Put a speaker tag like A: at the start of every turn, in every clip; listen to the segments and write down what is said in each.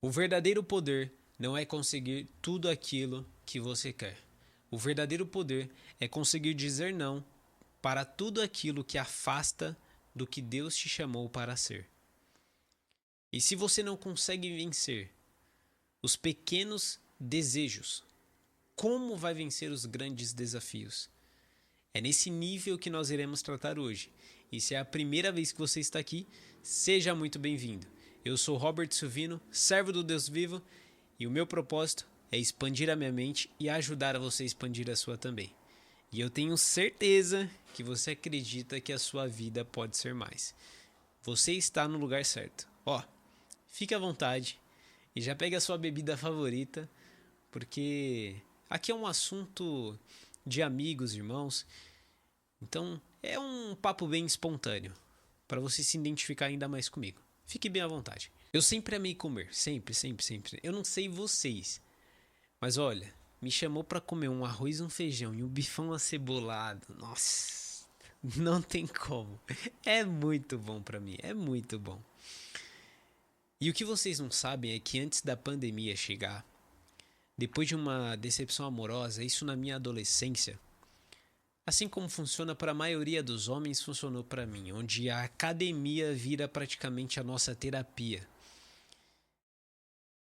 A: O verdadeiro poder não é conseguir tudo aquilo que você quer. O verdadeiro poder é conseguir dizer não para tudo aquilo que afasta do que Deus te chamou para ser. E se você não consegue vencer os pequenos desejos, como vai vencer os grandes desafios? É nesse nível que nós iremos tratar hoje. E se é a primeira vez que você está aqui, seja muito bem-vindo. Eu sou Robert Silvino, servo do Deus vivo, e o meu propósito é expandir a minha mente e ajudar a você a expandir a sua também. E eu tenho certeza que você acredita que a sua vida pode ser mais. Você está no lugar certo. Fique à vontade e já pegue a sua bebida favorita, porque aqui é um assunto de amigos, irmãos. Então é um papo bem espontâneo, para você se identificar ainda mais comigo. Fique bem à vontade. Eu sempre amei comer, sempre, sempre, sempre. Eu não sei vocês, mas olha, me chamou para comer um arroz, um feijão e um bifão acebolado. Nossa, não tem como. É muito bom para mim, é muito bom. E o que vocês não sabem é que antes da pandemia chegar, depois de uma decepção amorosa, isso na minha adolescência, assim como funciona para a maioria dos homens, funcionou para mim, onde a academia vira praticamente a nossa terapia.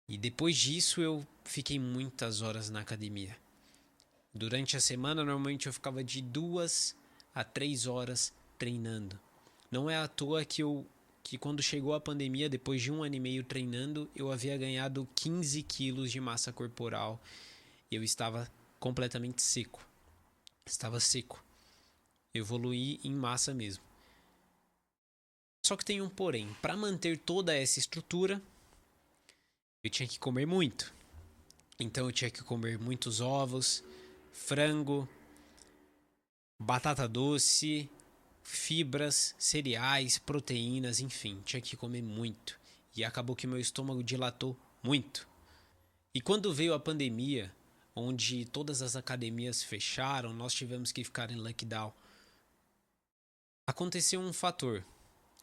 A: E depois disso eu fiquei muitas horas na academia. Durante a semana, normalmente eu ficava de 2 a 3 horas treinando. Não é à toa que quando chegou a pandemia, depois de 1 ano e meio treinando, eu havia ganhado 15 quilos de massa corporal. Eu estava completamente seco. Estava seco. Evoluí em massa mesmo. Só que tem um porém. Para manter toda essa estrutura, eu tinha que comer muito. Então eu tinha que comer muitos ovos, frango, batata doce, fibras, cereais, proteínas, enfim, tinha que comer muito. E acabou que meu estômago dilatou muito. E quando veio a pandemia, onde todas as academias fecharam, nós tivemos que ficar em lockdown. Aconteceu um fator.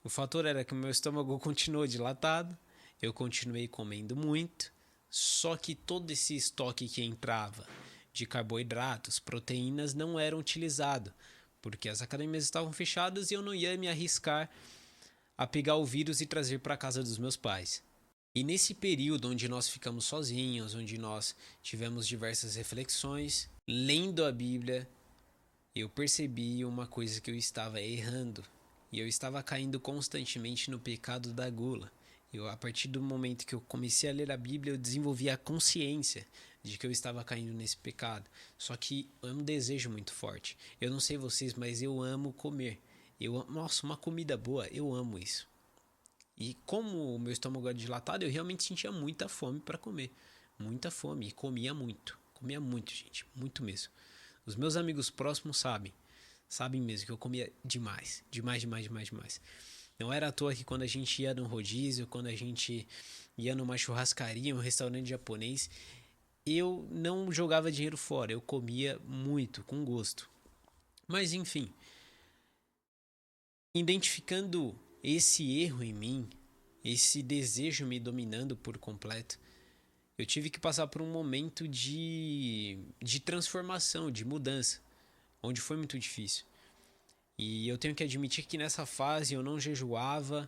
A: O fator era que o meu estômago continuou dilatado, eu continuei comendo muito, só que todo esse estoque que entrava de carboidratos, proteínas não era utilizado, porque as academias estavam fechadas e eu não ia me arriscar a pegar o vírus e trazer para a casa dos meus pais. E nesse período onde nós ficamos sozinhos, onde nós tivemos diversas reflexões, lendo a Bíblia, eu percebi uma coisa que eu estava errando. E eu estava caindo constantemente no pecado da gula. A partir do momento que eu comecei a ler a Bíblia, eu desenvolvi a consciência de que eu estava caindo nesse pecado. Só que é um desejo muito forte. Eu não sei vocês, mas eu amo comer. Nossa, uma comida boa, eu amo isso. E como o meu estômago era dilatado, eu realmente sentia muita fome para comer. Muita fome. E comia muito. Comia muito, gente. Muito mesmo. Os meus amigos próximos sabem mesmo que eu comia demais, demais, demais, demais, demais. Não era à toa que quando a gente ia num rodízio, quando a gente ia numa churrascaria, um restaurante japonês, eu não jogava dinheiro fora, eu comia muito, com gosto. Mas enfim, identificando esse erro em mim, esse desejo me dominando por completo, eu tive que passar por um momento de transformação, de mudança, onde foi muito difícil. E eu tenho que admitir que nessa fase eu não jejuava,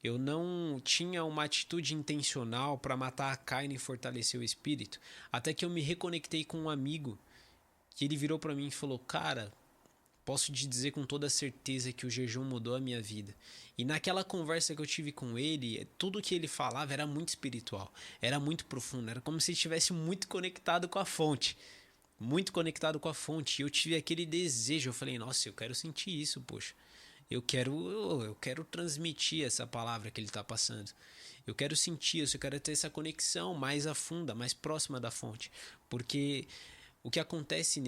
A: eu não tinha uma atitude intencional para matar a carne e fortalecer o espírito, até que eu me reconectei com um amigo que ele virou para mim e falou: "Cara, posso te dizer com toda certeza que o jejum mudou a minha vida". E naquela conversa que eu tive com ele, tudo que ele falava era muito espiritual, era muito profundo, era como se estivesse muito conectado com a fonte. Muito conectado com a fonte. E eu tive aquele desejo. Eu falei, nossa, eu quero sentir isso, poxa. Eu quero transmitir essa palavra que ele está passando. Eu quero sentir isso, eu quero ter essa conexão mais afunda, mais próxima da fonte. Porque o que acontece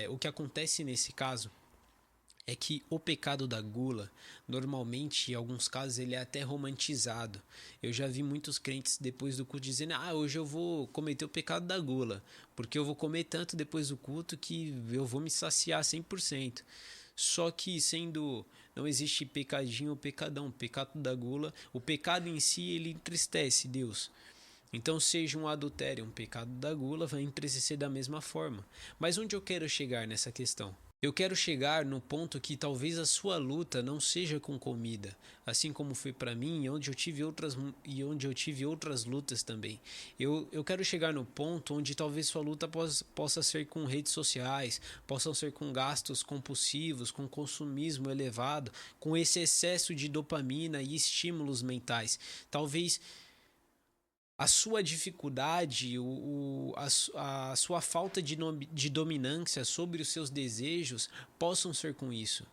A: o que acontece nesse caso é que o pecado da gula, normalmente, em alguns casos, ele é até romantizado. Eu já vi muitos crentes depois do culto dizendo: hoje eu vou cometer o pecado da gula, porque eu vou comer tanto depois do culto que eu vou me saciar 100%. Só que, sendo Não existe pecadinho ou pecadão. O pecado da gula, o pecado em si, ele entristece Deus. Então, seja um adultério, um pecado da gula, vai entristecer da mesma forma. Mas onde eu quero chegar nessa questão? Eu quero chegar no ponto que talvez a sua luta não seja com comida, assim como foi para mim, onde eu tive outras lutas também. Eu quero chegar no ponto onde talvez sua luta possa ser com redes sociais, possam ser com gastos compulsivos, com consumismo elevado, com esse excesso de dopamina e estímulos mentais. Talvez a sua dificuldade, a sua falta de dominância sobre os seus desejos possam ser com isso.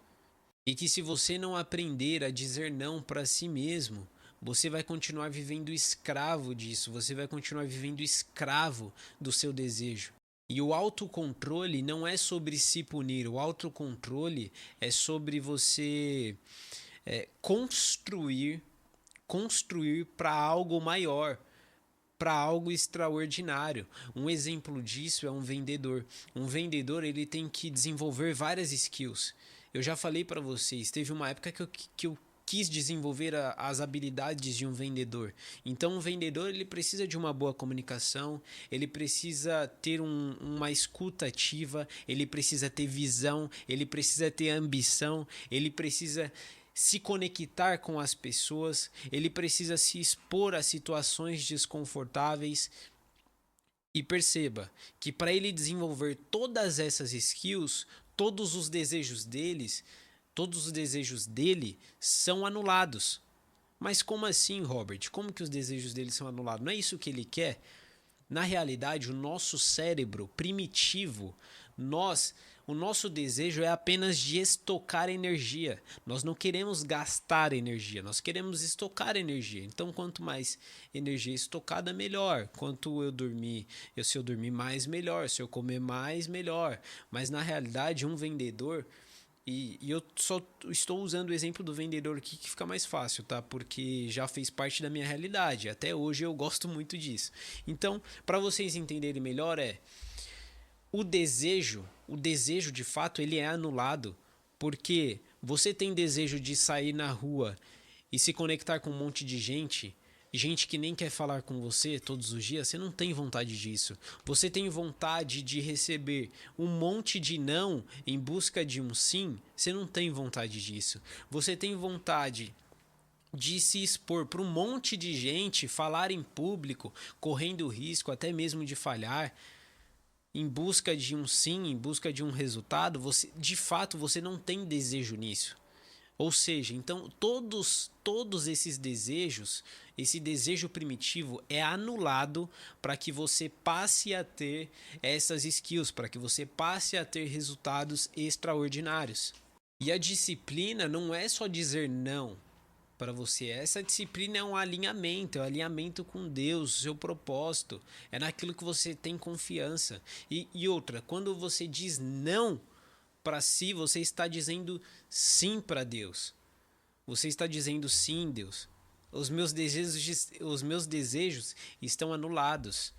A: E que se você não aprender a dizer não para si mesmo, você vai continuar vivendo escravo disso, você vai continuar vivendo escravo do seu desejo. E o autocontrole não é sobre se punir, o autocontrole é sobre você construir para algo maior, para algo extraordinário. Um exemplo disso é um vendedor. Um vendedor, ele tem que desenvolver várias skills. Eu já falei para vocês, teve uma época que eu quis desenvolver as habilidades de um vendedor. Então, um vendedor, ele precisa de uma boa comunicação, ele precisa ter uma escuta ativa, ele precisa ter visão, ele precisa ter ambição, ele precisa se conectar com as pessoas, ele precisa se expor a situações desconfortáveis. E perceba que para ele desenvolver todas essas skills, todos os desejos dele são anulados. Mas como assim, Robert? Como que os desejos dele são anulados? Não é isso que ele quer? Na realidade, o nosso cérebro primitivo, o nosso desejo é apenas de estocar energia. Nós não queremos gastar energia, nós queremos estocar energia. Então, quanto mais energia estocada, melhor. Se eu dormir mais, melhor. Se eu comer mais, melhor. Mas na realidade, um vendedor, e eu só estou usando o exemplo do vendedor aqui que fica mais fácil, tá? Porque já fez parte da minha realidade. Até hoje eu gosto muito disso. Então, para vocês entenderem melhor, o desejo de fato, ele é anulado porque você tem desejo de sair na rua e se conectar com um monte de gente que nem quer falar com você todos os dias, você não tem vontade disso. Você tem vontade de receber um monte de não em busca de um sim, você não tem vontade disso. Você tem vontade de se expor para um monte de gente, falar em público, correndo risco até mesmo de falhar, em busca de um sim, em busca de um resultado, de fato você não tem desejo nisso. Ou seja, então todos esses desejos, esse desejo primitivo é anulado para que você passe a ter essas skills, para que você passe a ter resultados extraordinários. E a disciplina não é só dizer não para você. Essa disciplina é um alinhamento com Deus, seu propósito, é naquilo que você tem confiança. E outra, quando você diz não para si, você está dizendo sim para Deus. Você está dizendo sim, Deus. Os meus desejos estão anulados.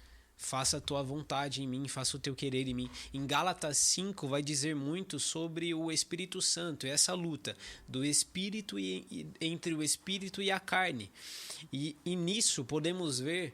A: Faça a tua vontade em mim, faça o teu querer em mim. Em Gálatas 5 vai dizer muito sobre o Espírito Santo, essa luta do Espírito entre o Espírito e a carne. E nisso podemos ver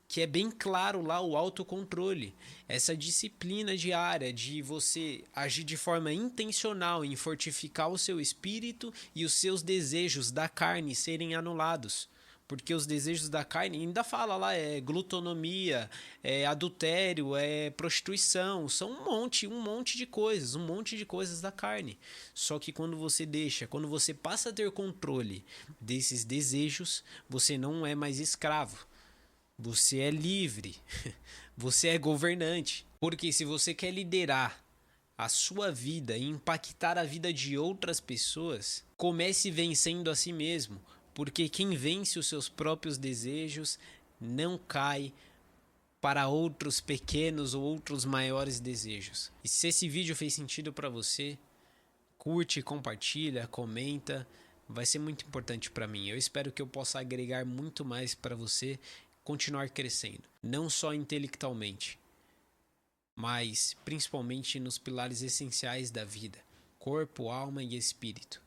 A: que é bem claro lá o autocontrole, essa disciplina diária de você agir de forma intencional em fortificar o seu espírito e os seus desejos da carne serem anulados. Porque os desejos da carne, ainda fala lá, é glutonomia, é adultério, é prostituição, são um monte de coisas da carne. Só que quando você passa a ter controle desses desejos, você não é mais escravo. Você é livre, você é governante. Porque se você quer liderar a sua vida e impactar a vida de outras pessoas, comece vencendo a si mesmo. Porque quem vence os seus próprios desejos não cai para outros pequenos ou outros maiores desejos. E se esse vídeo fez sentido para você, curte, compartilha, comenta. Vai ser muito importante para mim. Eu espero que eu possa agregar muito mais para você continuar crescendo, não só intelectualmente, mas principalmente nos pilares essenciais da vida: corpo, alma e espírito.